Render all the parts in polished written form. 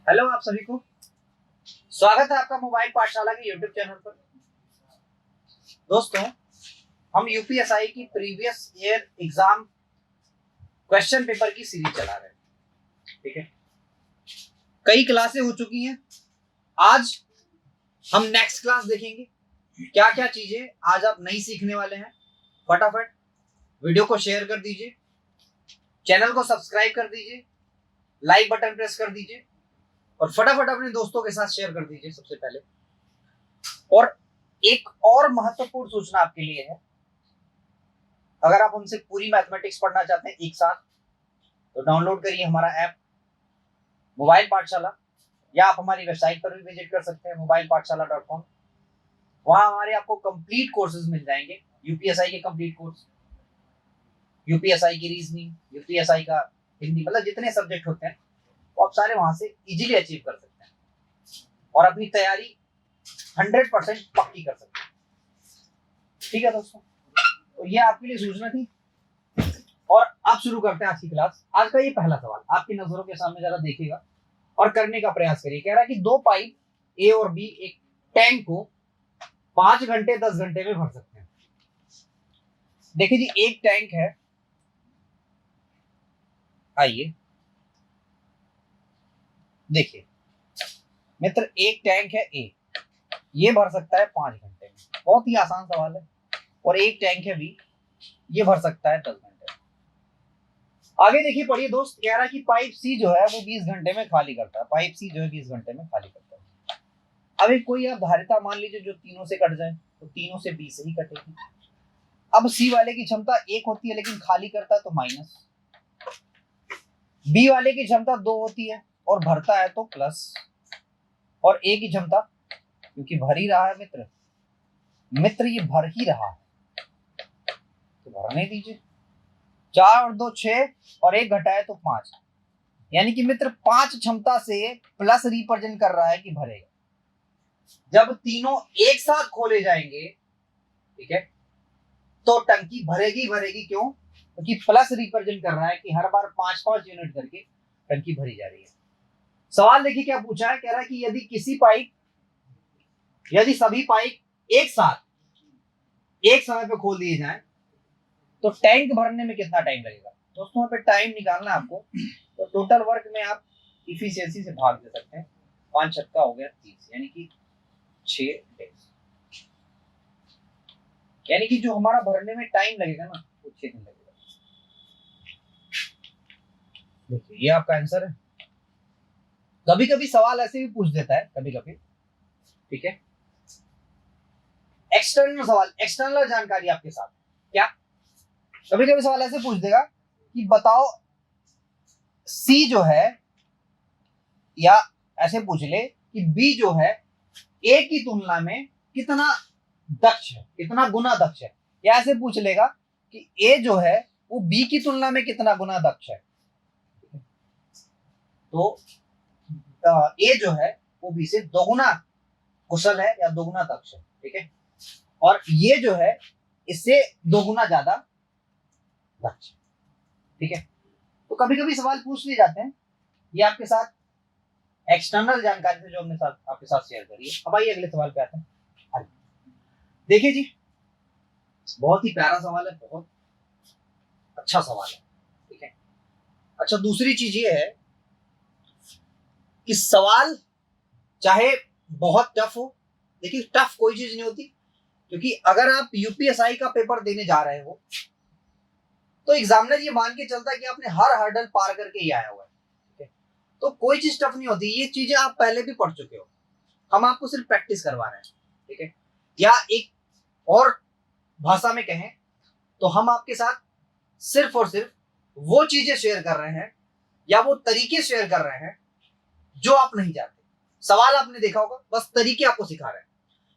Hello आप सभी को स्वागत है आपका मोबाइल पाठशाला के यूट्यूब चैनल पर। दोस्तों, हम यूपीएसआई की previous year exam question paper की सीरीज चला रहे हैं। ठीक है, कई क्लासें हो चुकी हैं। आज हम नेक्स्ट क्लास देखेंगे। क्या क्या चीजें आज आप नई सीखने वाले हैं। फटाफट वीडियो को शेयर कर दीजिए, चैनल को सब्सक्राइब कर दीजिए, लाइक बटन प्रेस कर दीजिए और फटाफट अपने दोस्तों के साथ शेयर कर दीजिए सबसे पहले। और एक और महत्वपूर्ण सूचना आपके लिए है, अगर आप हमसे पूरी मैथमेटिक्स पढ़ना चाहते हैं एक साथ, तो डाउनलोड करिए हमारा ऐप मोबाइल पाठशाला, या आप हमारी वेबसाइट पर भी विजिट कर सकते हैं mobilepathshala.com। वहां हमारे आपको कंप्लीट कोर्सेज मिल जाएंगे, यूपीएसआई के कंप्लीट कोर्स, यूपीएसआई की रीजनिंग, यूपीएसआई का हिंदी, मतलब जितने सब्जेक्ट होते हैं वो आप सारे वहां से इजीली अचीव कर सकते हैं और अपनी तैयारी 100% पक्की कर सकते हैं। ठीक है दोस्तों, तो ये आपके लिए सूचना थी और अब शुरू करते हैं आज की क्लास। आज का ये पहला सवाल आपकी नजरों के सामने जरा देखिएगा और करने का प्रयास करिए। कह रहा है कि दो पाइप ए और बी एक टैंक को 5 घंटे 10 घंटे में भर सकते हैं। देखिए जी, एक टैंक है, आइए देखिए मित्र, एक टैंक है ए, ये भर सकता है 5 घंटे में। बहुत ही आसान सवाल है। और एक टैंक है बी, ये भर सकता है 10 घंटे में। आगे देखिए, पढ़िए दोस्त। कह रहा है कि पाइप सी जो है वो 20 घंटे में खाली करता है। पाइप सी जो है 20 घंटे में खाली करता है। अब एक कोई आप धारिता मान लीजिए जो तीनों से कट जाए, तो तीनों से 20 ही कटेगी। अब सी वाले की क्षमता 1 होती है लेकिन खाली करता है तो माइनस, बी वाले की क्षमता 2 होती है और भरता है तो प्लस, और ए की क्षमता, क्योंकि भर ही रहा है मित्र ये भर ही रहा है तो भरने दीजिए। 4 और 2 6 और 1 घटाए तो 5, यानी कि मित्र 5 क्षमता से प्लस रिप्रेजेंट कर रहा है कि भरेगा। जब तीनों एक साथ खोले जाएंगे, ठीक है, तो टंकी भरेगी भरेगी। क्यों? क्योंकि प्लस रिप्रेजेंट कर रहा है कि हर बार 5-5 यूनिट करके टंकी भरी जा रही है। सवाल देखिए क्या पूछा है। कह रहा है कि यदि सभी पाइप एक साथ एक समय पे खोल दिए जाएं तो टैंक भरने में कितना टाइम लगेगा। दोस्तों, यहाँ पे टाइम निकालना है आपको, तो टोटल वर्क में आप इफिशियंसी से भाग दे सकते हैं। 5 छक्का हो गया 30, यानी कि 6 डेज, यानी कि जो हमारा भरने में टाइम लगेगा ना वो 6 दिन लगेगा। देखिए ये आपका आंसर है। कभी कभी सवाल ऐसे भी पूछ देता है, कभी कभी, ठीक है, एक्सटर्नल सवाल, एक्सटर्नल जानकारी आपके साथ। क्या कभी कभी सवाल ऐसे पूछ देगा कि बताओ सी जो है, या ऐसे पूछ ले कि बी जो है ए की तुलना में कितना दक्ष है, कितना गुना दक्ष है। या ऐसे पूछ लेगा कि ए जो है वो बी की तुलना में कितना गुना दक्ष है। तो ए जो है वो बी से दोगुना कुशल है या दोगुना दक्ष है। ठीक है, और ये जो है इससे दोगुना ज्यादा दक्ष। ठीक है, तो कभी कभी सवाल पूछ लिए जाते हैं। ये आपके साथ एक्सटर्नल जानकारी से जो हमने आपके साथ शेयर करी है। अब आइए अगले सवाल पे आते हैं। देखिए जी, बहुत ही प्यारा सवाल है, बहुत अच्छा सवाल है। ठीक है, अच्छा दूसरी चीज ये है कि सवाल चाहे बहुत टफ हो, देखिए टफ कोई चीज नहीं होती, क्योंकि अगर आप यूपीएसआई का पेपर देने जा रहे हो तो एग्जामिनर ये मान के चलता है कि आपने हर हर्डल पार करके ही आया हुआ है। ठीक है, तो कोई चीज टफ नहीं होती। ये चीजें आप पहले भी पढ़ चुके हो, हम आपको सिर्फ प्रैक्टिस करवा रहे हैं। ठीक है, या एक और भाषा में कहें तो हम आपके साथ सिर्फ और सिर्फ वो चीजें शेयर कर रहे हैं या वो तरीके शेयर कर रहे हैं जो आप नहीं जानते। सवाल आपने देखा होगा, बस तरीके आपको सिखा रहे हैं।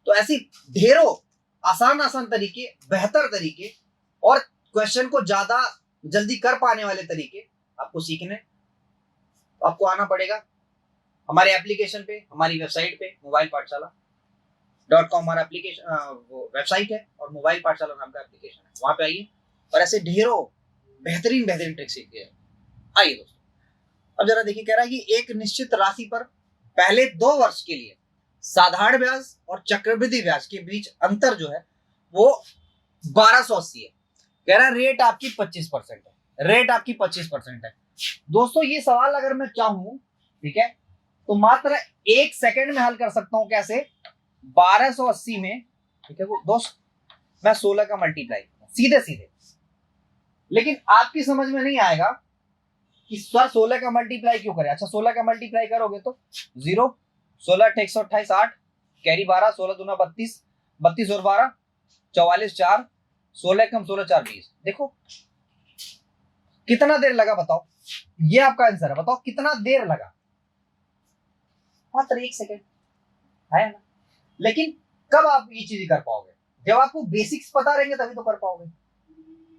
तो ऐसी ढेरों आसान तरीके, बेहतर तरीके और क्वेश्चन को ज्यादा जल्दी कर पाने वाले तरीके आपको सीखने, तो आपको आना पड़ेगा हमारे एप्लीकेशन पे, हमारी वेबसाइट पे mobilepathshala.com हमारा एप्लीकेशन वो वेबसाइट है और मोबाइल पाठशाला नाम का एप्लीकेशन है। वहां पे आइए और ऐसे ढेरों बेहतरीन ट्रिक्स सीखिए। आइए दोस्तों, अब जरा देखिए। कह रहा है कि एक निश्चित राशि पर पहले 2 वर्ष के लिए साधारण ब्याज और चक्रवृद्धि ब्याज के बीच अंतर जो है वो 1280 है। कह रहा है रेट आपकी 25% है, रेट आपकी 25% है। दोस्तों ये सवाल अगर मैं चाहूं, ठीक है, तो मात्र 1 सेकंड में हल कर सकता हूं। कैसे? 1280 में, ठीक है वो दोस्त, मैं 16 का मल्टीप्लाई सीधे सीधे, लेकिन आपकी समझ में नहीं आएगा कि सर 16 का मल्टीप्लाई क्यों करें। अच्छा 16 का मल्टीप्लाई करोगे तो 0, 16 × 128 8, कैरी 12, 16 दूना 32, 32 और 12 44 4, 16 कम 16 4 20। देखो कितना देर लगा बताओ, ये आपका आंसर है। बताओ कितना देर लगा, मात्र 1 सेकंड है ना। लेकिन कब आप ये चीजें कर पाओगे? जब आपको बेसिक्स पता रहेंगे तभी तो कर पाओगे,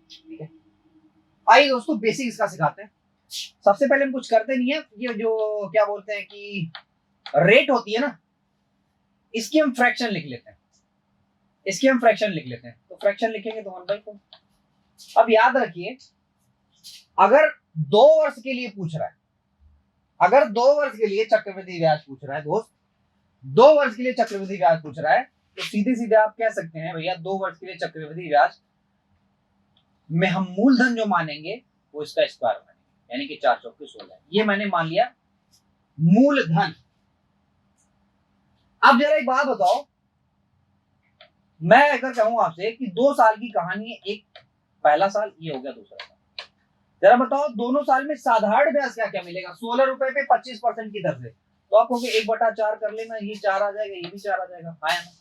ठीक है। आइए दोस्तों बेसिक्स का सिखाते हैं। सबसे पहले हम कुछ करते नहीं है, ये जो क्या बोलते हैं कि रेट होती है ना, इसकी हम फ्रैक्शन लिख लेते हैं, इसकी हम फ्रैक्शन लिख लेते हैं। तो फ्रैक्शन लिखेंगे तो 1/4। अब याद रखिए, अगर 2 वर्ष के लिए पूछ रहा है, अगर 2 वर्ष के लिए चक्रवृद्धि ब्याज पूछ रहा है दोस्त, 2 वर्ष के लिए चक्रवृद्धि ब्याज पूछ रहा है, तो सीधे सीधे आप कह सकते हैं भैया 2 वर्ष के लिए चक्रवृद्धि ब्याज में हम मूलधन जो मानेंगे वो इसका स्क्वायर मानेंगे, यानी कि 4 चौके 16। ये मैंने मान लिया मूलधन। अब जरा एक बात बताओ, मैं अगर कहूं आपसे कि 2 साल की कहानी है, एक पहला साल ये हो गया, दूसरा साल, जरा बताओ दोनों साल में साधारण ब्याज क्या क्या मिलेगा? 16 रुपए पे 25% की दर से। तो आप कहोगे 1/4 कर लेना, ये 4 आ जाएगा, ये भी 4 आ जाएगा, आया ना।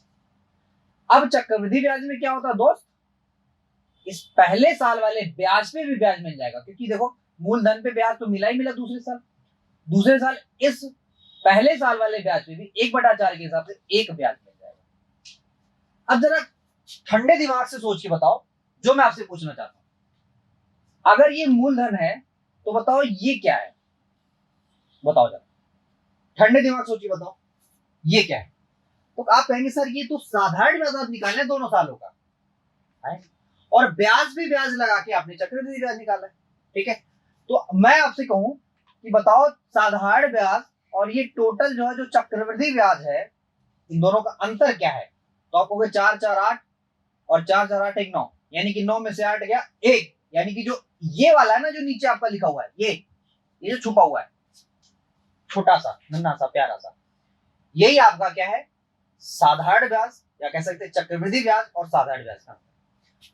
अब चक्रवृद्धि ब्याज में क्या होता है दोस्त, इस पहले साल वाले ब्याज पे भी ब्याज मिल जाएगा, क्योंकि देखो मूलधन पे ब्याज तो मिला ही मिला दूसरे साल इस पहले साल वाले ब्याज पे भी 1/4 के हिसाब से एक ब्याज मिल जाएगा। अब जरा ठंडे दिमाग से सोच के बताओ जो मैं आपसे पूछना चाहता हूं, अगर ये मूलधन है तो बताओ ये क्या है? बताओ जरा ठंडे दिमाग सोच के बताओ ये क्या है? तो आप कहेंगे सर ये तो साधारण ब्याज आप निकालने दोनों सालों का है, और ब्याज भी ब्याज लगा के आपने चक्रवृद्धि ब्याज निकाला है, ठीक है। तो मैं आपसे कहूं कि बताओ साधारण ब्याज और ये टोटल जो है जो चक्रवृद्धि ब्याज है, इन दोनों का अंतर क्या है? तो आप कहोगे 4 4 8 और 4 4 8 1 9, यानी कि 9 में से 8 गया 1, यानी कि जो ये वाला है ना जो नीचे आपका लिखा हुआ है, ये जो छुपा हुआ है छोटा सा नन्हा सा प्यारा सा, यही आपका क्या है? साधारण ब्याज, या कह सकते हैं चक्रवृद्धि ब्याज और साधारण ब्याज का।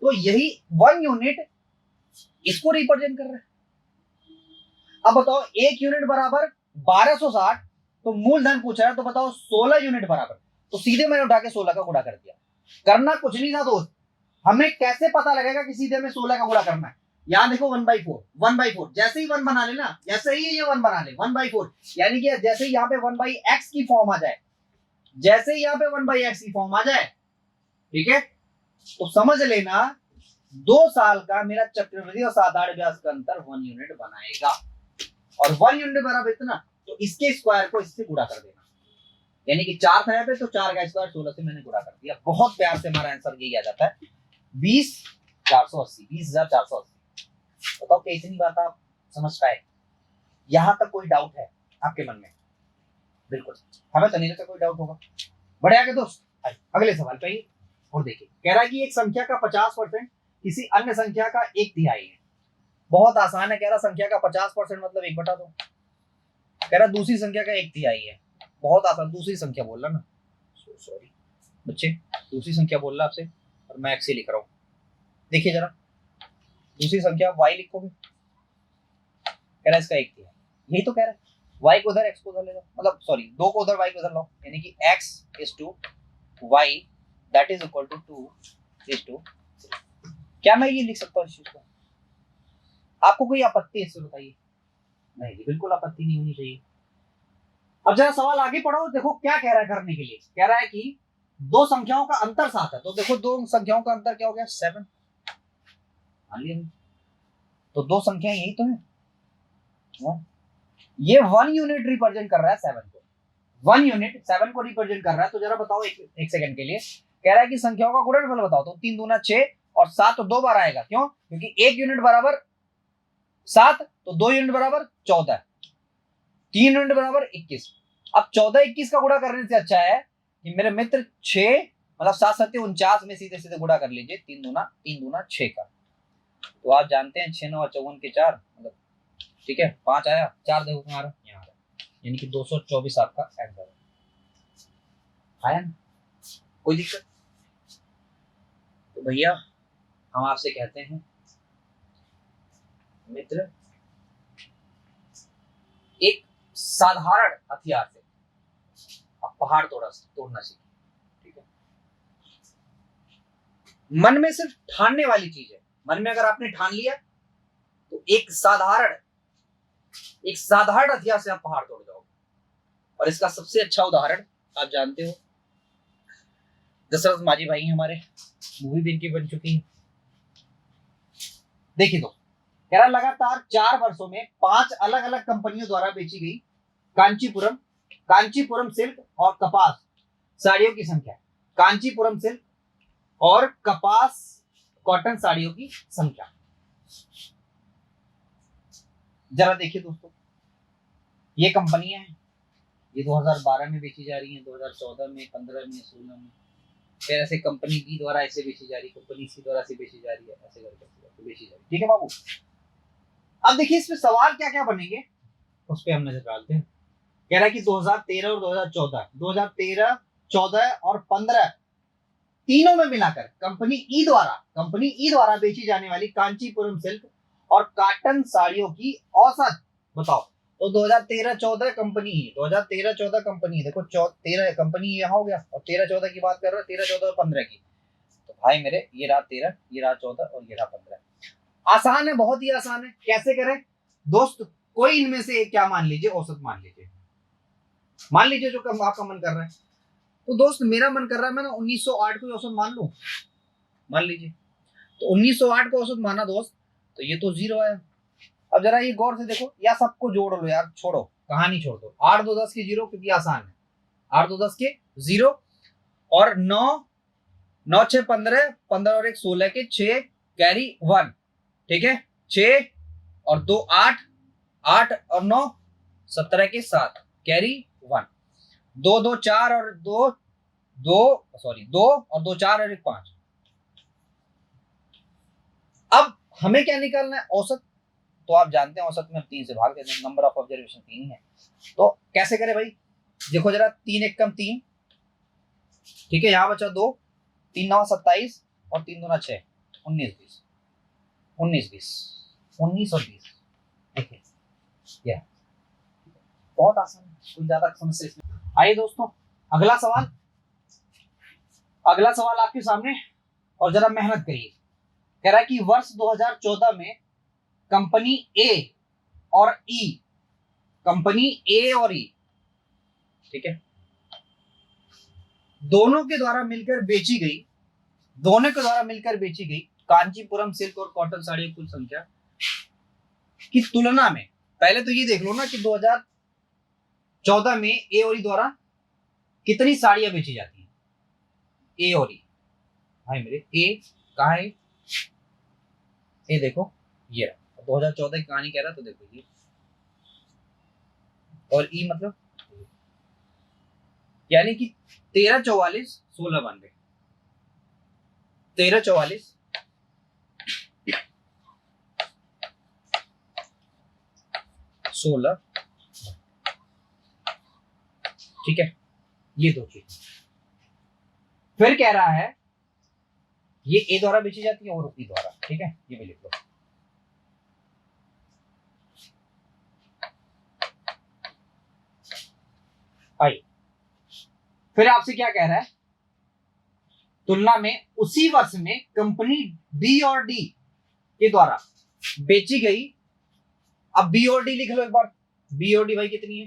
तो यही 1 यूनिट इसको रिप्रेजेंट कर रहा है। अब बताओ 1 यूनिट बराबर 1260, तो मूलधन पूछ रहा है, तो बताओ 16 यूनिट बराबर, तो सीधे मैंने उठा के 16 का गुणा कर दिया। करना कुछ नहीं था दोस्त, हमें कैसे पता लगेगा कि सीधे में 16 का गुणा करना है? यहां देखो 1/4 जैसे ही 1 बना लेना, जैसे ही ये 1 बना ले 1/4, यानी कि जैसे ही यहाँ पे 1/x की फॉर्म आ जाए, जैसे ही यहाँ पे 1/x की फॉर्म आ जाए, ठीक है, तो समझ लेना 2 साल का मेरा चक्रवृद्धि और साधारण ब्याज का अंतर 1 यूनिट बनाएगा, और 1 यूनिट बराबर इतना, तो इसके स्क्वायर को इससे गुणा कर देना, यानी कि 4 था यहाँ पे, तो 4 का स्क्वायर 16 से मैंने गुणा कर दिया। बहुत प्यार से हमारा आंसर यही आ जाता है 20,480, 20,480। बताओ कि इतनी बात आप समझ पाए? यहां तक कोई डाउट है आपके मन में? बिल्कुल, हमें तो नहीं लगता कोई डाउट होगा। बड़े आगे दोस्त, अगले सवाल पे ही और देखिए, कह रहा है कि एक संख्या का 50% किसी अन्य संख्या का 1/3 है। बहुत आसान है, कह रहा संख्या का 50% मतलब 1/2। कह रहा दूसरी संख्या का 1/3 है। बहुत आसान, दूसरी संख्या बोल रहा ना, सॉरी बच्चे, दूसरी संख्या बोल रहा आपसे और मैं x से लिख रहा हूं। देखिए जरा, दूसरी संख्या y लिखोगे, कह रहा इसका 1/3, यही तो कह रहा है। y को उधर x को उधर ले जाओ, मतलब सॉरी 2 को उधर y को उधर लाओ, यानी कि x is to y that is equal to 2 is to 3। क्या मैं ये लिख सकता हूँ इस चीज को? आपको कोई आपत्ति है इससे बताइए? नहीं, बिल्कुल आपत्ति नहीं होनी चाहिए। अब जरा सवाल आगे पढ़ो, देखो क्या कह रहा है करने के लिए। कह रहा है कि 2 संख्याओं का अंतर 7 है, तो देखो 2 संख्याओं का अंतर क्या हो गया? 7। मान लिया, तो 2 संख्याएं यही तो है। ये 1 यूनिट रिप्रेजेंट कर रहा है 7 को, 1 यूनिट 7 को रिप्रेजेंट कर रहा है। तो जरा बताओ एक सेकंड के लिए, कह रहा है कि संख्याओं का गुणनफल बताओ, तो 3 दूना 6 और 7 तो 2 बार आएगा, क्यों? क्योंकि 1 यूनिट बराबर 7, तो 2 यूनिट बराबर 14, 3 यूनिट बराबर 21। अब 14-21 का गुणा करने से अच्छा है कि मेरे मित्र 6 मतलब 7-7-49 में सीधे सीधे गुणा कर लीजिए, 3 दूना 6 का। तो आप जानते हैं 6 9 54 के 4 मतलब ठीक है 5 आया, 4 देखो कहाँ रहा, यहाँ रहा, यानी कि 224 आपका आंसर है। आया ना, कोई दिक्कत? तो भैया हम आपसे कहते हैं मित्र, एक साधारण हथियार से आप पहाड़ तोड़ना सीखें, ठीक है? मन में सिर्फ ठानने वाली चीज है, मन में अगर आपने ठान लिया तो एक साधारण हथियार से आप पहाड़ तोड़ जाओगे। और इसका सबसे अच्छा उदाहरण आप जानते हो, दशरथ माझी भाई हमारे, मूवी भी इनकी बन चुकी है। देखिए तो कह रहा लगातार 4 वर्षों में 5 अलग अलग कंपनियों द्वारा बेची गई कांचीपुरम सिल्क और कपास साड़ियों की संख्या, कांचीपुरम सिल्क और कपास कॉटन साड़ियों की संख्या। जरा देखिए दोस्तों, ये कंपनियां हैं, ये 2012 में बेची जा रही हैं, 2014 में, 15 में, 16 में, फिर ऐसे कंपनी बी द्वारा ऐसे बेची जा रही है, कंपनी सी द्वारा ऐसे बेची जा रही है, ऐसे करके बेची जा रही है, ठीक है बाबू? अब देखिए इसमें सवाल क्या क्या बनेंगे उस पर हम नजर डालते हैं। कह रहा है कि 2013 और 2014 और 15 तीनों में मिलाकर कंपनी ई द्वारा बेची जाने वाली कांचीपुरम सिल्क और कॉटन साड़ियों की औसत बताओ। तो 2013-14 कंपनी, 2013-14 कंपनी, देखो 13 कंपनी यहाँ हो गया और 13-14 की बात कर रहा है, 13-14 और 15 की। तो भाई मेरे ये रहा 13, ये रहा 14 और ये रहा 15। आसान है, बहुत ही आसान है। कैसे करें दोस्त? कोई इनमें से एक क्या मान लीजिए, औसत मान लीजिए जो आपका मन कर रहा है। तो दोस्त मेरा मन कर रहा है मैं ना 1908 को औसत मान लूं, मान लीजिए। तो 1908 को औसत माना दोस्त, तो ये तो 0 आया। अब जरा ये गौर से देखो, या सबको जोड़ लो यार, छोड़ो कहानी छोड़ दो। 8 2 10 के 0 क्योंकि आसान है, 8 2 10 के 0 और 9 9 6 15 15 और 1 16 के 6 कैरी 1, ठीक है? 6 और 2 8 8 और 9 17 के 7 कैरी 1, 2 2 4 और 2 2 सॉरी 2 और 2 4 और 1 5। अब हमें क्या निकालना है? औसत। तो आप जानते हैं औसत में हम 3 से भाग देते हैं, नंबर ऑफ ऑब्जर्वेशन 3 ही है। तो कैसे करें भाई? देखो जरा, 3 1 कम 3, ठीक है, यहां बचा 2, 3 9 27 और 3 2 6, 19 20 19 20 19 और 20। देखिए ये बहुत आसान है, कोई ज्यादा समस्या इसमें। आइए दोस्तों अगला सवाल आपके सामने, और जरा मेहनत करिए। कह रहा है कि वर्ष 2014 में कंपनी ए और ई, ठीक है, दोनों के द्वारा मिलकर बेची गई कांचीपुरम सिल्क और कॉटन साड़ियों की कुल संख्या की तुलना में, पहले तो ये देख लो ना कि 2014 में ए और ई द्वारा कितनी साड़ियां बेची जाती हैं। ए और ई, भाई मेरे ए कहाँ है? ए देखो ये रहा, 2014 की कहानी कह रहा, तो देखो ये, और ई मतलब यानी कि 1344 1692, 1344 16, ठीक है, ये दो चीज। फिर कह रहा है ये ए द्वारा बेची जाती है और ई द्वारा, ठीक है, ये भी लिख लो। आई फिर आपसे क्या कह रहा है? तुलना में उसी वर्ष में कंपनी बी और डी के द्वारा बेची गई, अब बी और डी लिख लो एक बार, बी और डी भाई कितनी है?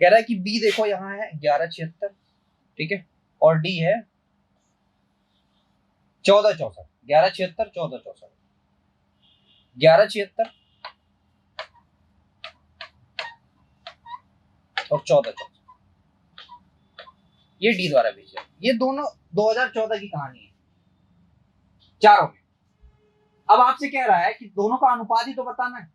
कह रहा है कि बी देखो यहां है 1176, ठीक है, और डी है 1464, 1176 1464, 1176 और 1464, ये डी द्वारा बेची। ये दोनों 2014 की कहानी है चारों में। अब आपसे कह रहा है कि दोनों का अनुपात ही तो बताना है,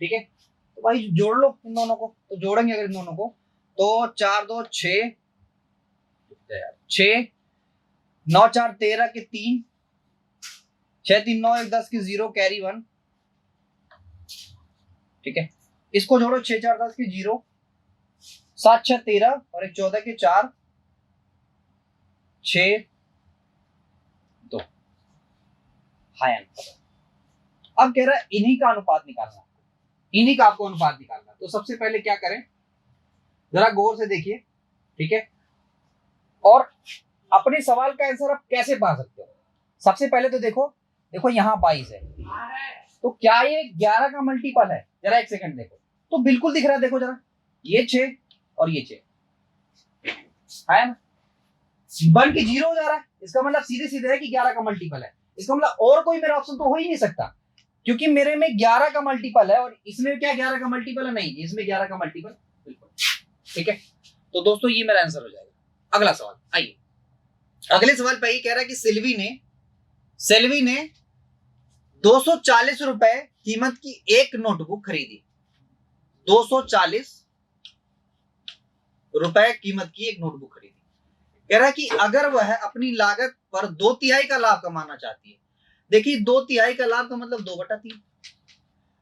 ठीक है? तो भाई जोड़ लो इन दोनों को, तो जोड़ेंगे अगर इन दोनों को तो 4 2 6, 6 9 4 13 के 3, 6 3 9 1 10 की 0 कैरी 1, ठीक है। इसको जोड़ो, 6 4 10 की 0, 7 6 13 और 1 14 के 4, 6 2। High answer. अब कह रहा है इन्हीं का अनुपात निकालना, इन्हीं का आपको अनुपात निकालना। तो सबसे पहले क्या करें, जरा गौर से देखिए, ठीक है। और अपने सवाल का आंसर आप कैसे पा सकते हो। सबसे पहले तो देखो, देखो यहाँ 22 है, तो क्या ये 11 का मल्टीपल है? जरा एक सेकंड देखो, तो बिल्कुल दिख रहा है, देखो जरा, ये 6 और ये 6 है ना, बन के 0 हो जा रहा है। इसका मतलब सीधे सीधे है कि 11 का मल्टीपल है। इसका मतलब और कोई मेरा ऑप्शन तो हो ही नहीं सकता, क्योंकि मेरे में 11 का मल्टीपल है और इसमें क्या 11 का मल्टीपल है? नहीं, इसमें 11 का मल्टीपल बिल्कुल, ठीक है। तो दोस्तों ये मेरा आंसर हो जाएगा। अगला सवाल आइए, अगले सवाल पे ये कह रहा है कि सेल्वी ने 240 रुपए कीमत की एक नोटबुक खरीदी। 240 रुपए कीमत की एक नोटबुक खरीदी। कह रहा है कि अगर वह अपनी लागत पर 2/3 का लाभ कमाना चाहती है। देखिए 2/3 का लाभ का मतलब 2/3।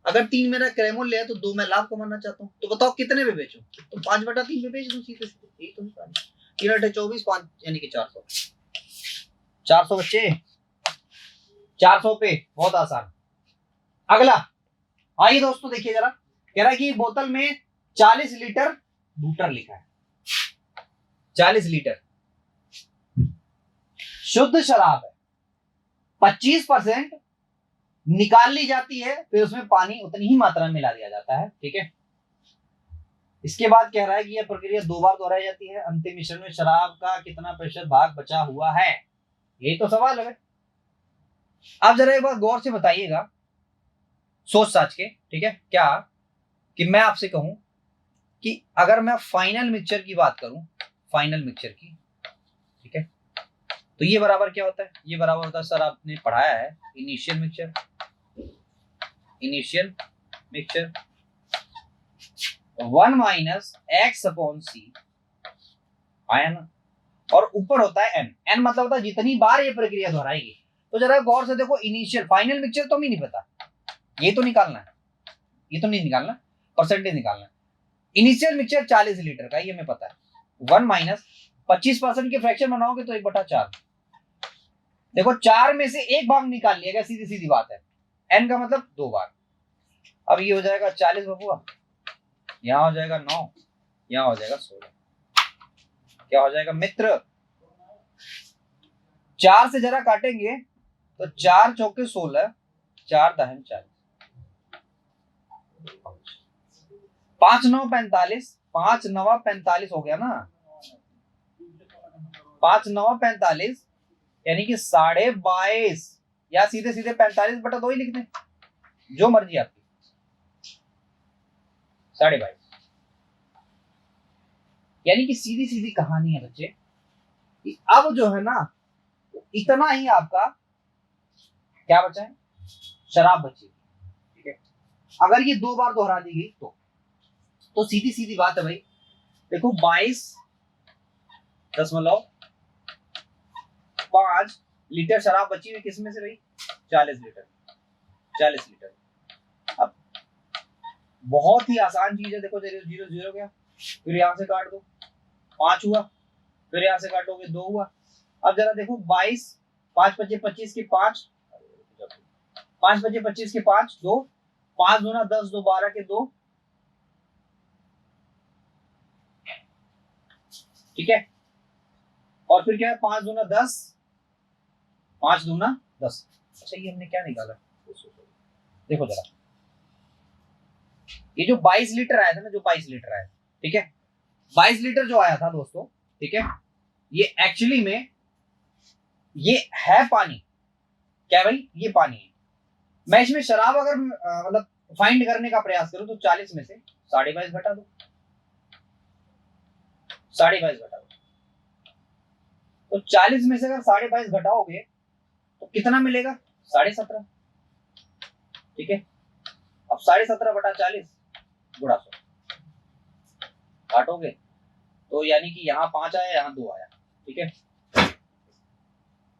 अगर 3 मेरा क्रय मूल्य है तो 2 मैं लाभ कमाना चाहता हूँ, तो बताओ कितने में बेचूं? तो 5/3 में बेच दूं सीधे सीधे। यही तो है। 3 8 24, 5 यानी कि 400। 400 बच्चे, 400 पे, बहुत आसान। अगला आइए दोस्तों देखिए जरा, कह रहा है कि बोतल में 40 लीटर बूटर लिखा है। 40 लीटर शुद्ध शराब है, 25% निकाल ली जाती है, फिर उसमें पानी उतनी ही मात्रा में मिला दिया जाता है, ठीक है। इसके बाद कह रहा है कि यह प्रक्रिया 2 बार दोहराई जाती है। अंतिम मिश्रण में शराब का कितना प्रतिशत भाग बचा हुआ है? यही तो सवाल है। आप जरा एक बार गौर से बताइएगा, सोच साच के, ठीक है। क्या कि मैं आपसे कहूं कि अगर मैं फाइनल मिक्सचर की बात करूं, फाइनल मिक्सचर की, ठीक है, तो ये बराबर क्या होता है? ये बराबर होता है, सर आपने पढ़ाया है, initial mixture, initial mixture 1 minus X upon C, आया ना, और ऊपर होता है एन। एन मतलब होता है जितनी बार ये प्रक्रिया दोहराएगी। तो जरा गौर से देखो, इनिशियल फाइनल मिक्सचर तो हमें नहीं पता, ये तो निकालना है, ये तो नहीं निकालना, परसेंटेज निकालना है। इनिशियल मिक्सचर 40 लीटर का, ये हमें पता है। 1 माइनस 25% के फ्रैक्शन बनाओगे तो 1/4। देखो 4 में से एक भाग निकाल लिया गया, सीधी सीधी बात है। एन का मतलब 2 बार। अब ये हो जाएगा 40 बबुआ, यहां हो जाएगा 9, यहां हो जाएगा 16। क्या हो जाएगा मित्र? 4 से जरा काटेंगे तो 4 चौके 16, 4 दहन 40, 5 9 45, 5 9 45 हो गया ना, 5 9 45 यानी कि 22.5, या सीधे सीधे 45/2 ही लिख दें, जो मर्जी आपकी, 22.5। यानी कि सीधी सीधी कहानी है बच्चे कि अब जो है ना, इतना ही आपका क्या बचा है? शराब बची, ठीक है। अगर ये 2 बार दोहरा दी गई तो सीधी सीधी बात है भाई। देखो 22.5 लीटर शराब बची हुई, किसमें से भाई? 40 लीटर, 40 लीटर। अब बहुत ही आसान चीज है, देखो 0 0 0 गया, फिर यहां से काट दो, 5 हुआ, फिर यहां से काटोगे 2 हुआ। अब जरा देखो 22, 5 25 25 के 5, 5 25 25 के 5, 2, 5 दूना 10, 2 12 के 2, ठीक है। और फिर क्या है? 5 दूना 10, 5 दूना 10। अच्छा ये हमने क्या निकाला? देखो जरा, ये जो 22 लीटर आया था ना, जो 22 लीटर आया, ठीक है, 22 लीटर जो आया था दोस्तों, ठीक है, ये एक्चुअली में ये है पानी। क्या भाई? ये पानी है। मैं इसमें शराब अगर मतलब फाइंड करने का प्रयास करूं तो 40 में से 22.5 घटा दो, 22.5 घटा दो, तो 40 में से अगर 22.5 घटाओगे तो कितना मिलेगा? 17.5, ठीक है। अब 17.5/40 गुणा 100 काटोगे तो यानी कि यहाँ 5 आया, यहाँ 2 आया, ठीक है।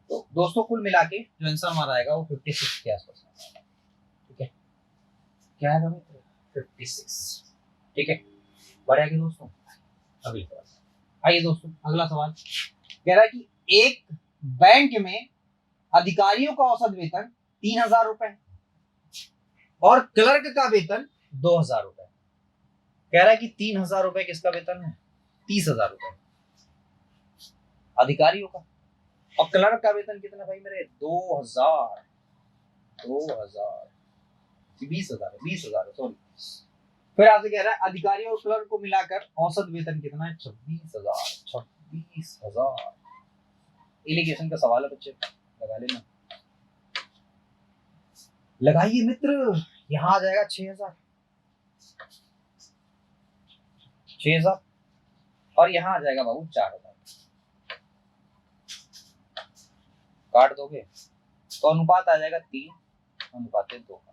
तो दोस्तों कुल मिला के जो आंसर हमारा आएगा वो 56 के आसपास आएगा, ठीक है। क्या है 56, ठीक है। बढ़िया कि दोस्तों, अगली सवाल आइए दोस्तों। अगला सवाल कह रहा है कि एक बैंक में अधिकारियों का औसत वेतन 3000 रुपए और क्लर्क का वेतन 2000 रुपए। कह रहा है कि 3000 रुपए किसका वेतन है, 30,000 रुपए अधिकारियों का, और क्लर्क का वेतन कितना भाई मेरे, 2000, 20,000 सॉरी। फिर आपसे कह रहा है अधिकारी और क्लर्क को मिलाकर औसत वेतन कितना है, 26,000। एलिगेशन का सवाल है बच्चे, लगा लेना, लगाइए मित्र। यहां आ जाएगा 6,000 और यहां आ जाएगा बाबू 4,000। काट दोगे तो अनुपात आ जाएगा 3:2 का,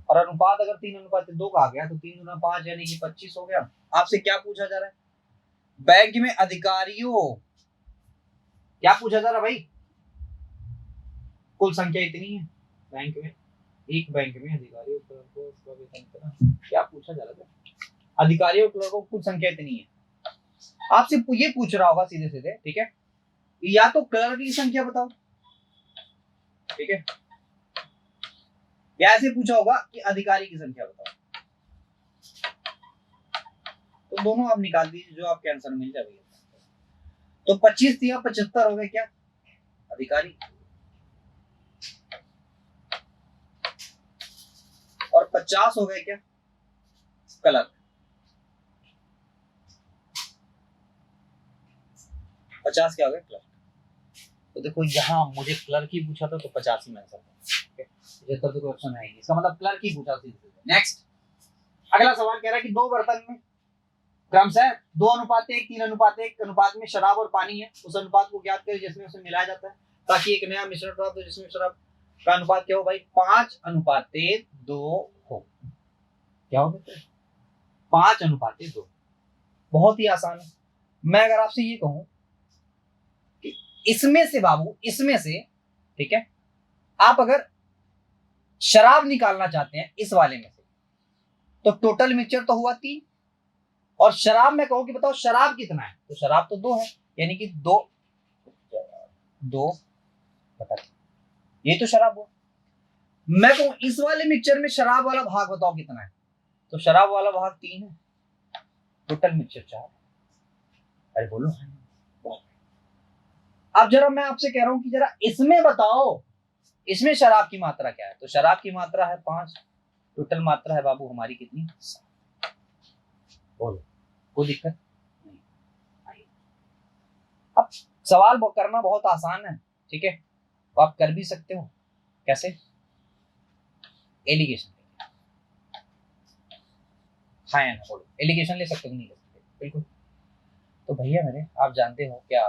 और अनुपात अगर 3:2 का आ गया तो 3 गुना 5 यानी कि 25 हो गया। आपसे क्या पूछा जा रहा है, बैंक में अधिकारियों, क्या पूछा जा रहा है भाई, कुल संख्या इतनी है बैंक में, एक बैंक में अधिकारियों को वेतन कितना, क्या पूछा जा रहा है, अधिकारियों को कुल संख्या इतनी है। आपसे ये पूछ रहा होगा सीधे सीधे, ठीक है, या तो क्लर्क की संख्या बताओ, ठीक है, या ऐसे पूछा होगा कि अधिकारी की संख्या बताओ। तो दोनों आप निकाल दीजिए, जो आपके आंसर मिल जाएगा। तो 25 या 75 हो गए क्या अधिकारी, और 50 हो गए क्या क्लर्क। 50 क्या हो गया क्लर्क। तो देखो यहाँ मुझे क्लर्क ही पूछा था तो 50 ही में आंसर था, 75 तो ऑप्शन है, इसका मतलब क्लर्क ही पूछा था। नेक्स्ट अगला सवाल कह रहा है कि 2 बर्तन में क्रमशः 2:1, 3:1 अनुपात में शराब और पानी है, उस अनुपात को ज्ञात करें जिसमें उसे मिलाया जाता है ताकि एक नया मिश्रण प्राप्त हो जिसमें शराब का अनुपात क्या हो भाई, 5:2 हो। क्या हो 5:2। बहुत ही आसान है। मैं अगर आपसे ये कहूं कि इसमें से बाबू, इसमें से, ठीक है, आप अगर शराब निकालना चाहते हैं इस वाले में से, तो टोटल मिक्सचर तो हुआ 3, और शराब में कहूं कि बताओ शराब कितना है, तो शराब तो 2 है, यानी कि 2 बटा 3, ये तो शराब हुआ। मैं कहूं इस वाले मिक्सचर में शराब वाला भाग बताओ कितना है, तो शराब वाला भाग 3 है, टोटल मिक्सचर 4। अरे बोलो, अब जरा मैं आपसे कह रहा हूं कि जरा इसमें बताओ, इसमें शराब की मात्रा क्या है, तो शराब की मात्रा है 5, टोटल मात्रा है बाबू हमारी कितनी, 7। बोलो कोई दिक्कत नहीं। अब सवाल करना बहुत आसान है, ठीक है, तो आप कर भी सकते हो। कैसे, एलिगेशन, हाँ या ना बोलो, एलिगेशन ले सकते हो नहीं ले सकते, बिल्कुल। तो भैया मेरे आप जानते हो क्या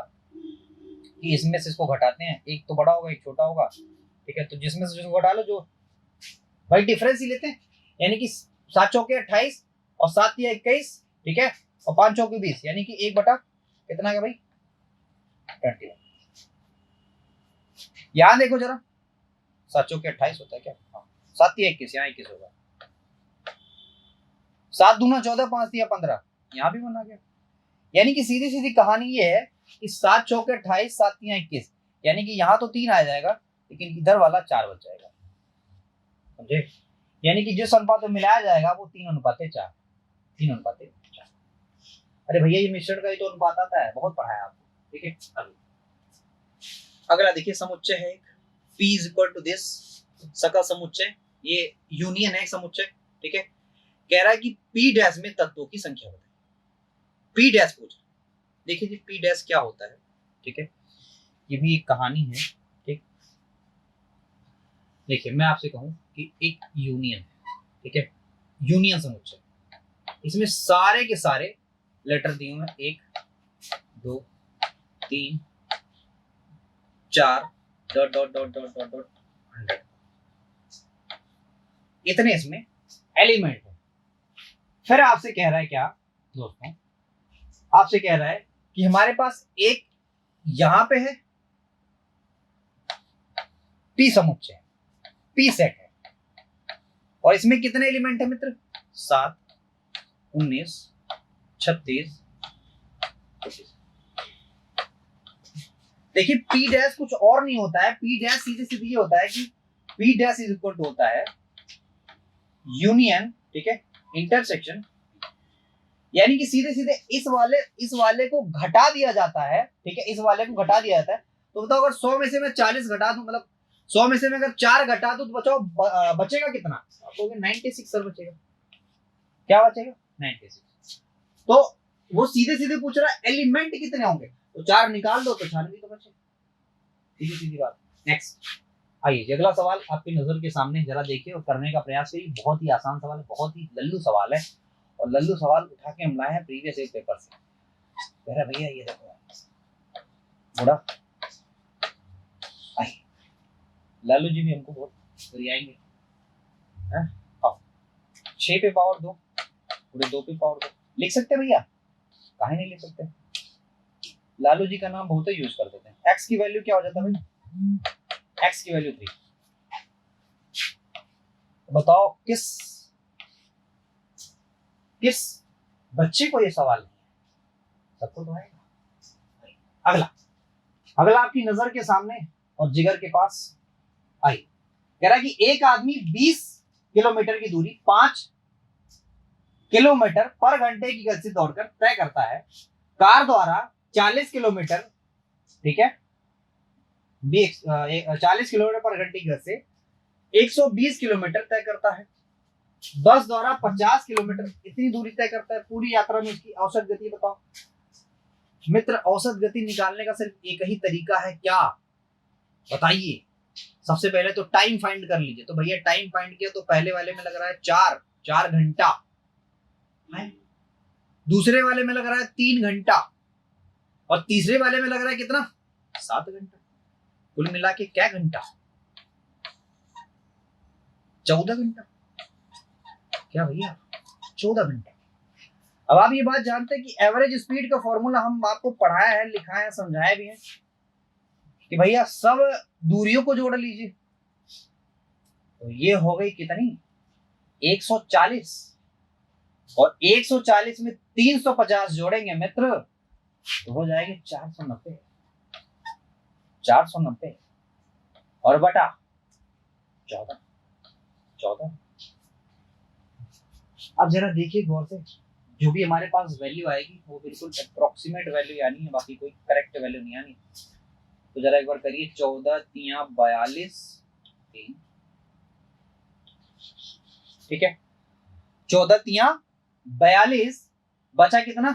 कि इसमें से इसको घटाते हैं, एक तो बड़ा होगा एक छोटा होगा, ठीक है, तो जिसमें से जिसको घटा लो, जो भाई डिफरेंस ही लेते हैं, यानी कि 7 चौके 28 और 7 या 21, ठीक है, और 5 चौके 20, यानी कि 1 बटा कितना है भाई 21। यहां देखो जरा, 7 चौके 28 होता है क्या, हाँ, 7 या 21, यहाँ 21 होगा, 7 दूना 14, 5 या 15, यहाँ भी बना गया। यानी कि सीधी सीधी कहानी ये है कि 7 चौके 28, 7 या 21, यानी कि यहाँ तो 3 आ जाएगा लेकिन इधर वाला 4 बच जाएगा, समझे, यानी कि जिस अनुपात में मिलाया जाएगा वो 3:4, 3:4। अरे भैया ये मिश्रण का ही तो अनुपात आता है, बहुत पढ़ा है आपको, ठीक है। अगला देखिए समुच्चय है एक, P is equal to this, सकल समुच्चय, ये यूनियन है समुच्चय, ठीक है। कह रहा है कि P डैश में तत्वों की संख्या बताए, P डैश पूछ, देखिए जी P डैश क्या होता है, ठीक है, ये भी एक कहानी है, ठीक। देखिए मैं आपसे कहूं कि एक यूनियन है, ठीक है, यूनियन समुच्चय, इसमें सारे के सारे लेटर दिए हुए हैं, 1 2 3 4 dot dot dot dot dot dot 100, इतने इसमें एलिमेंट है। फिर आपसे कह रहा है क्या दोस्तों आपसे कह रहा है कि हमारे पास एक यहां पे है पी समुच्चय, पी सेट है, और इसमें कितने एलिमेंट है मित्र? 7, 19, 36, 25। देखिए पी डैश कुछ और नहीं होता है, पी डैश सीधे सीधे ये होता है कि P dash is equal to होता है यूनियन, ठीक है, इंटरसेक्शन, यानी कि सीधे सीधे इस वाले को घटा दिया जाता है, ठीक है, इस वाले को घटा दिया जाता है। तो बताओ अगर 100 में से मैं 40 घटा दूं, मतलब 100 में से मैं अगर 4 घटा दूं तो बचेगा कितना? आप कहोगे 96 सर बचेगा। क्या बचेगा? 96। तो वो सीधे सीधे पूछ रहा है एलिमेंट कितने होंगे, तो 4 निकाल दो तो 4 भी तो बचे। सीधी सीधी बात। नेक्स्ट आइए अगला सवाल आपकी नजर के सामने, जरा देखिए और करने का प्रयास करिए। बहुत ही आसान सवाल है, बहुत ही लल्लू सवाल है, और लल्लू सवाल उठा के हम लाए हैं प्रीवियस ईयर पेपर से। कह रहा भैया ये देखो थोड़ा आइए, लालू जी भी हमको बहुत गरियाएंगे। 6 पे पावर 2 पूरे 2 पे पावर 2 लिख सकते भैया? काहे नहीं लिख सकते? लालू जी का नाम बहुत ही यूज कर देते हैं। एक्स की वैल्यू क्या हो जाता है भाई? एक्स की वैल्यू 3। बताओ किस बच्चे को ये सवाल नहीं है? सबको तो आएगा। अगला अगला आपकी नजर के सामने और जिगर के पास आई, कह रहा है कि एक आदमी 20 किलोमीटर की दूरी 5 किलोमीटर पर घंटे की गति से दौड़कर तय करता है। कार द्वारा 40 किलोमीटर, ठीक है, 40 किलोमीटर पर घंटे की गति से 120 किलोमीटर तय करता है। बस द्वारा 50 किलोमीटर इतनी दूरी तय करता है। पूरी यात्रा में इसकी औसत गति बताओ मित्र। औसत गति निकालने का सिर्फ एक ही तरीका है, क्या बताइए? सबसे पहले तो टाइम फाइंड कर लीजिए। तो भैया टाइम फाइंड किया तो पहले वाले में लग रहा है 4 घंटा, दूसरे वाले में लग रहा है 3 घंटा, और तीसरे वाले में लग रहा है कितना? 7 घंटा। कुल मिला के क्या घंटा? 14 घंटा। क्या भैया 14 घंटा। अब आप ये बात जानते हैं कि एवरेज स्पीड का फॉर्मूला हम आपको पढ़ाया है, लिखाया है, समझाया भी है कि भैया सब दूरियों को जोड़ लीजिए। तो ये हो गई कितनी? 140, और 140 में 350 जोड़ेंगे मित्र तो हो जाएंगे 490। 490 और बटा 14। अब जरा देखिए गौर से, जो भी हमारे पास वैल्यू आएगी वो बिल्कुल अप्रोक्सीमेट वैल्यू आनी है, बाकी कोई करेक्ट वैल्यू नहीं आनी। तो जरा एक बार करिए, 14 तिया 42 3, ठीक है, 14 तिया 42, बचा कितना?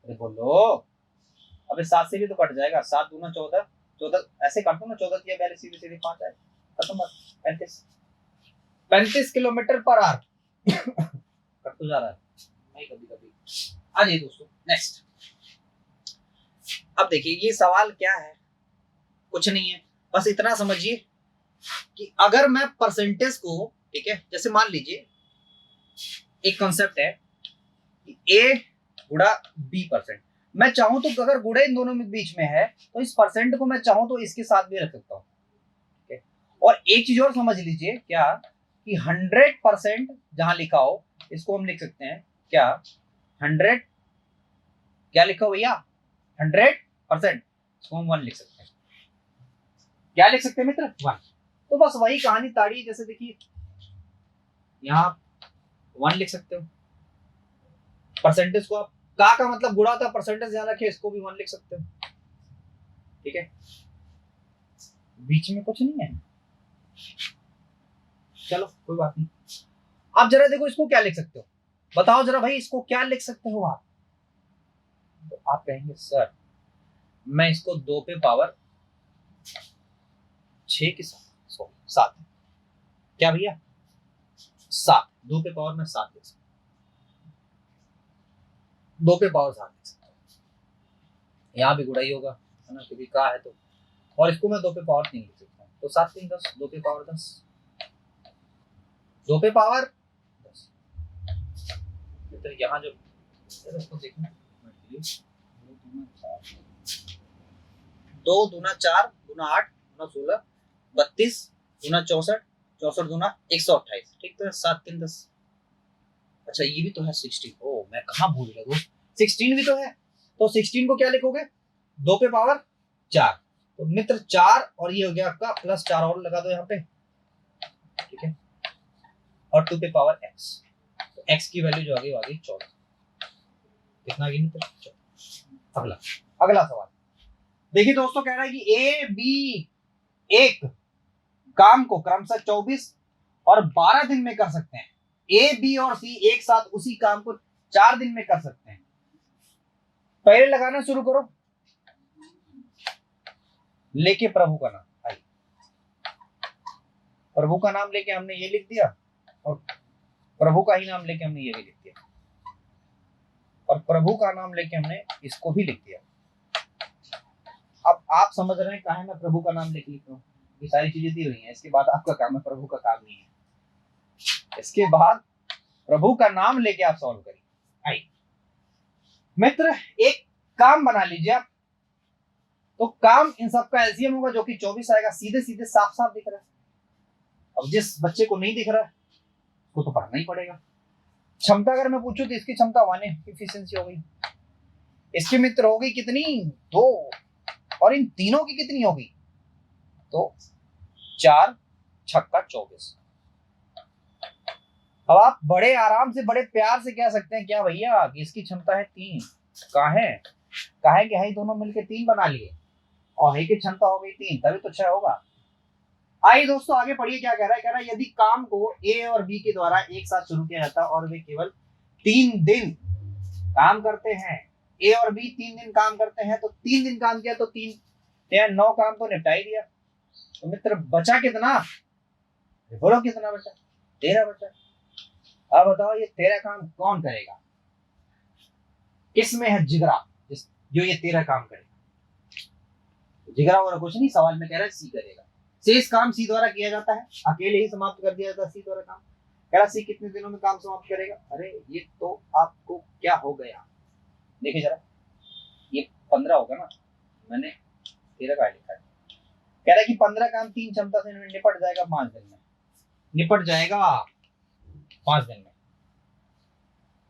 अरे बोलो, अबे 7 से भी तो कट जाएगा। 7 दूना 14, 14 ऐसे काट दो ना, 14 तिया 42 सीधे सीधे 5 आएगा, खत्म बात। 35 किलोमीटर पर आवर कट तो जा रहा है नहीं कभी कभी। आ जाइए दोस्तों नेक्स्ट। अब देखिए ये सवाल क्या है, कुछ नहीं है, बस इतना समझिए कि अगर मैं परसेंटेज को, ठीक है, जैसे मान लीजिए एक कॉन्सेप्ट है कि ए गुणा बी परसेंट, मैं चाहूं तो अगर गुणा इन दोनों में बीच में है तो इस परसेंट को मैं चाहूं तो इसके साथ भी रख सकता हूं, ठीक है। और एक चीज और समझ लीजिए क्या, कि 100% जहां लिखा हो इसको हम लिख सकते हैं क्या? 100 क्या लिखा हो भैया? 100% इसको हम 1 लिख सकते हैं। क्या लिख सकते हैं मित्र? 1। तो बस वही कहानी ताड़ी, जैसे देखिए यहाँ 1 लिख सकते हो, परसेंटेज को आप का मतलब गुणा होता है, परसेंटेज ध्यान रखिए, इसको भी 1 लिख सकते हो, ठीक है, बीच में कुछ नहीं है। चलो कोई बात नहीं। आप जरा देखो इसको क्या लिख सकते हो, बताओ जरा भाई इसको क्या लिख सकते हो आप? तो आप कहेंगे सर मैं इसको 2 पे पावर 6 के साथ 7, क्या भैया 7, 2 पे पावर में 7 लिख सकता हूं, 2 पे पावर 7 लिख सकता हूं। यहाँ भी गुड़ाई होगा है ना, क्योंकि का है तो, और इसको मैं 2 पे पावर 3 लिख सकता हूँ। तो 7 3 10, 2 पे पावर 10, 2 पे पावर 10। तो यहाँ जो इसको देखना दो दूना 4 दूना 8 दूना 16 32 दूना 64 64 दूना 128, ठीक तो है। 7 3 10। अच्छा ये भी तो है 16। ओ मैं कहाँ भूल गया दोस्त, 16 भी तो है। तो 16 को क्या लिखोगे, 2 पे पावर 4। तो मित्र 4 और ये हो गया आपका प्लस 4 और लगा दो यहाँ पे, ठीक है। और 2 पे पावर x, तो x की वैल्यू जो आ गई 14। कितना गई मित्र 14। अगला अगला सवाल देखिए दोस्तों, कह रहा है कि ए बी एक काम को क्रमशः 24 और 12 दिन में कर सकते हैं। ए बी और सी एक साथ उसी काम को 4 दिन में कर सकते हैं। पहले लगाना शुरू करो, लेके प्रभु का नाम। आई प्रभु का नाम लेके हमने ये लिख दिया, और प्रभु का ही नाम लेके हमने ये भी लिख दिया, और प्रभु का नाम लेके हमने इसको भी लिख दिया। अब आप समझ रहे हैं कहा है मैं प्रभु का नाम लेके लिख रहा हूँ, ये सारी चीजें दी हुई हैं। इसके बाद आपका काम है, प्रभु का काम नहीं है। इसके बाद प्रभु का नाम लेके आप सॉल्व करिए। आई मित्र एक काम बना लीजिए आप, तो काम इन सब का एलसीएम होगा जो कि 24 आएगा। सीधे सीधे साफ साफ दिख रहा है। अब जिस बच्चे को नहीं दिख रहा है उसको तो पढ़ना ही पड़ेगा। क्षमता अगर मैं पूछूं तो इसकी क्षमता 1 है, इफिशिएंसी हो गई। इसकी मित्र हो गई कितनी 2, और इन तीनों की कितनी होगी, तो 4 छक्का 24। अब आप बड़े आराम से बड़े प्यार से कह सकते हैं क्या भैया कि इसकी क्षमता है 3। कहा है कि हाई दोनों मिलकर 3 बना लिए, और है की क्षमता हो गई 3, तभी तो 6 होगा। आइए दोस्तों आगे पढ़िए क्या कह रहा है। यदि काम को ए और बी के द्वारा एक साथ शुरू किया जाता और वे केवल 3 दिन काम करते हैं, ए और बी 3 दिन काम करते हैं, तो 3 दिन काम किया तो 3 9 काम तो निपटा ही दिया। तो मित्र बचा कितना, बोलो कितना बचा, 13 बचा। अब बताओ ये 13 काम कौन करेगा, किसमें है जिगरा जो ये 13 काम करेगा। जिगरा और कुछ नहीं, सवाल में कह रहा है सी करेगा। शेष काम सी द्वारा किया जाता है, अकेले ही समाप्त कर दिया जाता है सी द्वारा काम। कह रहा सी कितने दिनों में काम समाप्त करेगा। अरे ये तो आपको क्या हो गया, देखिए जरा, ये 15 होगा ना, मैंने 13 का लिखा है। कह रहा है कि 15 काम 3 क्षमता से निपट जाएगा 5 दिन में, निपट जाएगा 5 दिन में।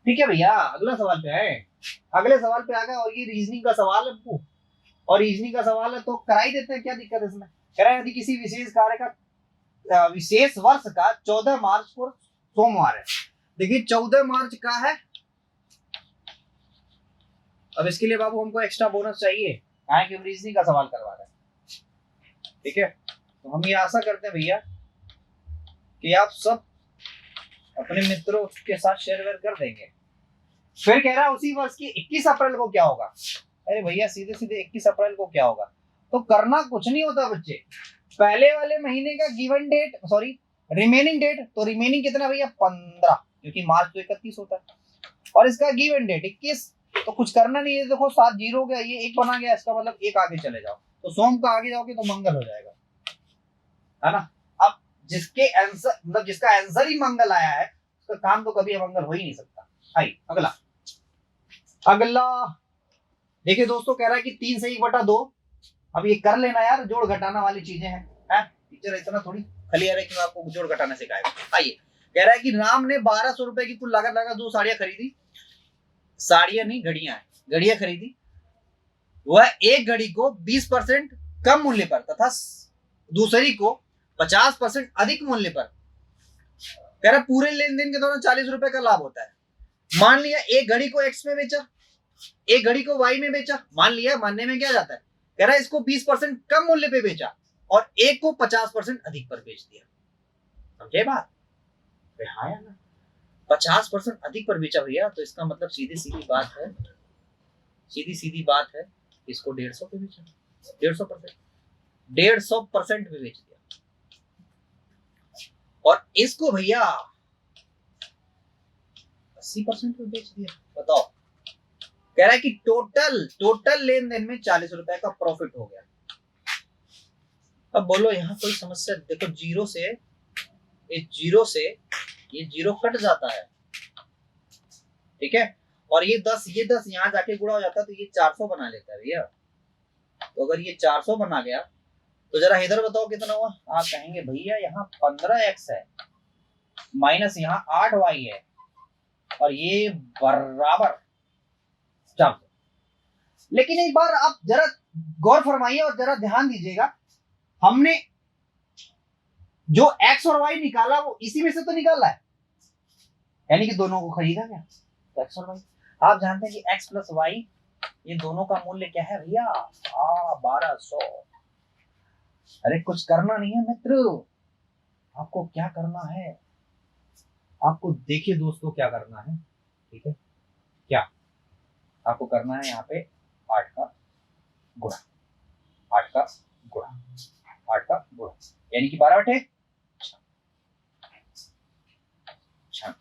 ठीक है भैया, अगला सवाल पे आए। अगले सवाल पे आ गए, और ये रीजनिंग का सवाल है, और रीजनिंग का सवाल है तो करा ही देते हैं, क्या दिक्कत है इसमें। कह रहा है यदि किसी विशेष कार्य का विशेष वर्ष का 14 मार्च को सोमवार है। देखिए 14 मार्च का है। अब इसके लिए बाबू हमको एक्स्ट्रा बोनस चाहिए, कि हम रीजनिंग का सवाल करवा रहे हैं। ठीक है, तो हम ये आशा करते हैं भैया कि आप सब अपने मित्रों के साथ शेयर वेयर कर देंगे। फिर कह रहा है उसी वर्ष की 21 अप्रैल को क्या होगा। अरे भैया सीधे सीधे 21 अप्रैल को क्या होगा, तो करना कुछ नहीं होता बच्चे। पहले वाले महीने का given date, sorry remaining date, तो रिमेनिंग कितना भैया 15, क्योंकि मार्च तो 31 होता है, और इसका गिवन डेट 21। तो कुछ करना नहीं है, देखो 7 0 हो गया, ये 1 बना गया, इसका मतलब 1 आगे चले जाओ, तो सोम का आगे जाओगे तो मंगल हो जाएगा, है ना। अब जिसके आंसर मतलब जिसका आंसर ही मंगल आया है उसका काम तो कभी अमंगल हो ही नहीं सकता। आई अगला देखिए दोस्तों, कह रहा है कि 3 से 1/2। अब ये कर लेना यार, जोड़ घटाना वाली चीजें हैं। टीचर इतना थोड़ी क्लियर है कि आपको जोड़ घटाना सिखाएगा। आइए, कह रहा है कि राम ने 1200 रुपए की कुल लागत लगा 2 साड़ियां खरीदी। साड़ियां नहीं, घड़ियां हैं, घड़ियां खरीदी। वह एक घड़ी को 20% कम मूल्य पर तथा दूसरी को 50% अधिक मूल्य पर, कह रहा पूरे लेन देन के दौरान 40 रुपए का लाभ होता है। मान लिया एक घड़ी को एक्स में बेचा, एक घड़ी को वाई में बेचा, मान लिया, मानने में क्या जाता है। कह रहा है इसको 20% कम मूल्य पे बेचा और एक को 50% अधिक पर बेच दिया। समझे बात, हाँ या ना, 50% अधिक पर बेचा भैया, तो इसका मतलब सीधी सीधी बात है, सीधी सीधी बात है, इसको 150 पे बेचा, 150% पे बेच दिया, और इसको भैया 80% पे बेच दिया। बताओ, कह रहा है कि टोटल लेन देन में 40 रुपए का प्रॉफिट हो गया। अब बोलो यहाँ कोई समस्या, देखो जीरो से ये जीरो कट जाता है, ठीक है, और ये 10 यहाँ जाके गुणा हो जाता है तो ये 400 बना लेता है भैया। तो अगर ये 400 बना गया तो जरा इधर बताओ कितना हुआ। आप कहेंगे भैया यहाँ 15x है माइनस यहाँ 8y है और ये बराबर 400। लेकिन एक बार आप जरा गौर फरमाइए और जरा ध्यान दीजिएगा, हमने जो x और y निकाला वो इसी में से तो निकाला है, यानी कि दोनों को खरीदा क्या, तो x और y। आप जानते हैं कि x प्लस वाई ये दोनों का मूल्य क्या है भैया, 1200। अरे कुछ करना नहीं है मित्र, आपको क्या करना है, आपको देखिए दोस्तों क्या करना है, ठीक है। क्या आपको करना है, यहाँ पे 8 का गुणा, 8 का गुणा, 8 का गुणा यानी कि 12 बटे 6।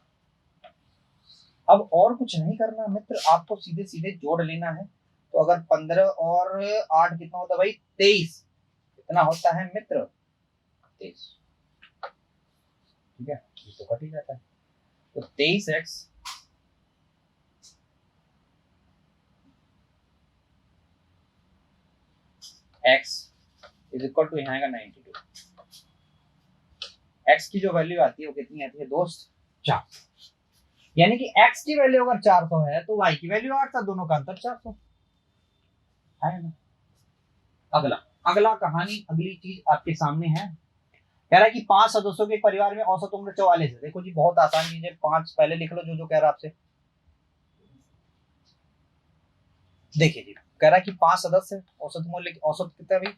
अब और कुछ नहीं करना मित्र, आपको सीधे सीधे जोड़ लेना है। तो अगर 15 और 8 कितना होता है भाई, 23 कितना होता है मित्र, 23, ठीक है। ये तो कट ही जाता है। तो 23x इज इक्वल टू यहाँ का 92। x की जो वैल्यू आती है वो कितनी आती है दोस्त, 4। यानी कि x की वैल्यू अगर 400 है तो y की वैल्यू 8 था, दोनों का अंतर 400 है ना। अगला अगला कहानी, अगली चीज आपके सामने है। कह रहा है कि 5 सदस्यों के परिवार में औसत उम्र 44 है। देखो जी बहुत आसान चीज है, 5 पहले लिख लो जो कह रहा है आपसे। देखिए जी कह रहा है कि 5 सदस्य, औसत मूल्य औसत कितना भाई,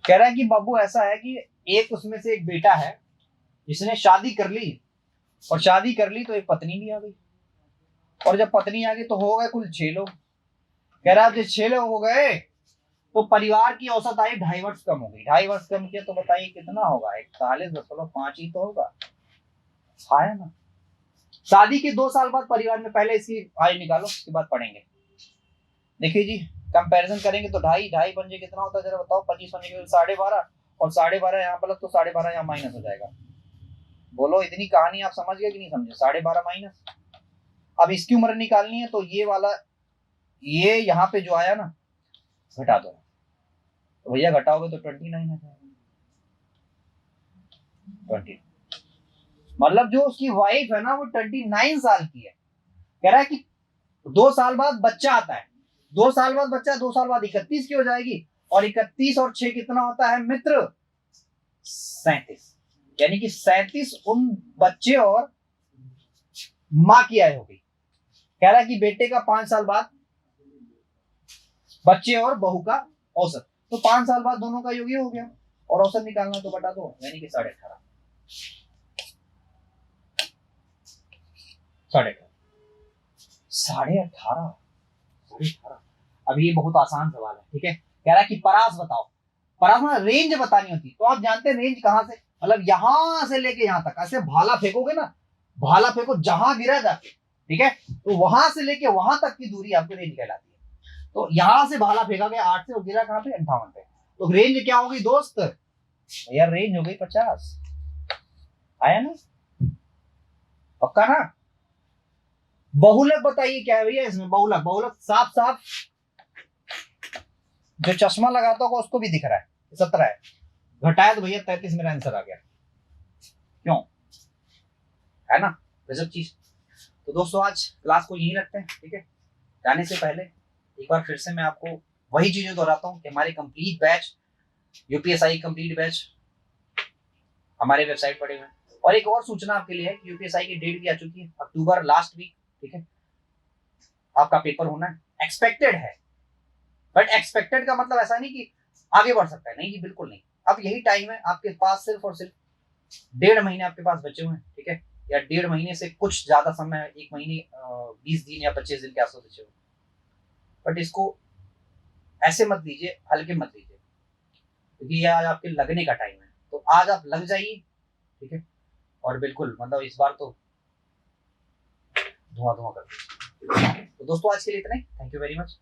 कह रहा है कि बाबू ऐसा है कि एक उसमें से एक बेटा है जिसने शादी कर ली, और शादी कर ली तो एक पत्नी भी आ गई, और जब पत्नी आ गई तो हो गए कुल 6 लोग। कह रहा है जब 6 लोग हो गए तो परिवार की औसत आयु 2.5 वर्ष कम हो गई। 2.5 वर्ष कम किया तो बताइए कितना होगा, 41.5 ही तो होगा, आया ना। शादी के 2 साल बाद परिवार में, पहले इसकी आयु निकालो उसके बाद पढ़ेंगे। देखिए जी कंपैरिजन करेंगे तो 2.5 बन जाए कितना होता है जरा बताओ, 25 बन जाएगा 12.5, और 12.5 यहाँ प्लस तो 12.5 यहाँ माइनस हो जाएगा। बोलो इतनी कहानी आप समझ गए कि नहीं समझे, 12.5 माइनस। अब इसकी उम्र निकालनी है तो ये वाला, ये यहाँ पे जो आया ना घटा दो, तो भैया घटाओगे तो 29 आ जाएगा। 20 मतलब जो उसकी वाइफ है ना वो 29 साल की है। कह रहा है कि 2 साल बाद बच्चा आता है, 2 साल बाद बच्चा, 2 साल बाद 31 की हो जाएगी, और 31 और 6 कितना होता है मित्र, 37। यानी कि 37 उन बच्चे और माँ की आयु होगी। कह रहा है कि बेटे का 5 साल बाद बच्चे और बहू का औसत, तो 5 साल बाद दोनों का योग हो गया, और औसत निकालना तो बटा दो, यानी कि 18.5। 18.5। अब ये बहुत आसान सवाल है, ठीक है। कह रहा है कि परास बताओ, परास में रेंज बतानी होती, तो आप जानते हैं रेंज कहां से, मतलब यहां से लेके यहां तक, ऐसे भाला फेंकोगे ना, भाला फेंको जहां गिरा जाके, ठीक है, तो वहां से लेके वहां तक की दूरी आपकी रेंज कहलाती है। तो यहां से भाला फेंका गया 8 से, और गिरा कहां पे, 58 पे, तो रेंज क्या होगी दोस्त, यार रेंज हो गई 50। आया ना, पक्का ना। बहुलक बताइए क्या है भैया इसमें, बहुलक, बहुलक साफ साफ जो चश्मा लगाता होगा उसको भी दिख रहा है, 17 है, घटाया तो भैया 33 मेरा आंसर आ गया, क्यों, है ना, गजब चीज। तो दोस्तों आज क्लास को यहीं रखते हैं, ठीक है। जाने से पहले एक बार फिर से मैं आपको वही चीजें दोहराता हूँ कि हमारे complete batch, UPSI complete batch हमारे वेबसाइट पड़े हुए हैं। और एक और सूचना आपके लिए है कि यूपीएसआई की डेट भी आ चुकी है, अक्टूबर लास्ट वीक, ठीक है, आपका पेपर होना है, एक्सपेक्टेड है, बट एक्सपेक्टेड का मतलब ऐसा नहीं कि आगे बढ़ सकता है, नहीं जी बिल्कुल नहीं। अब यही टाइम है आपके पास, सिर्फ और सिर्फ 1.5 महीने आपके पास बचे हुए हैं, ठीक है, या 1.5 महीने से कुछ ज्यादा समय है, 1 महीने 20 दिन या 25 दिन के आसपास बचे हुए। बट इसको ऐसे मत लीजिए, हल्के मत लीजिए, क्योंकि ये आज आपके लगने का टाइम है, तो आज आप लग जाइए, ठीक है, और बिल्कुल मतलब इस बार तो धुआं धुआं कर दीजिए। तो दोस्तों आज के लिए इतना ही, थैंक यू वेरी मच।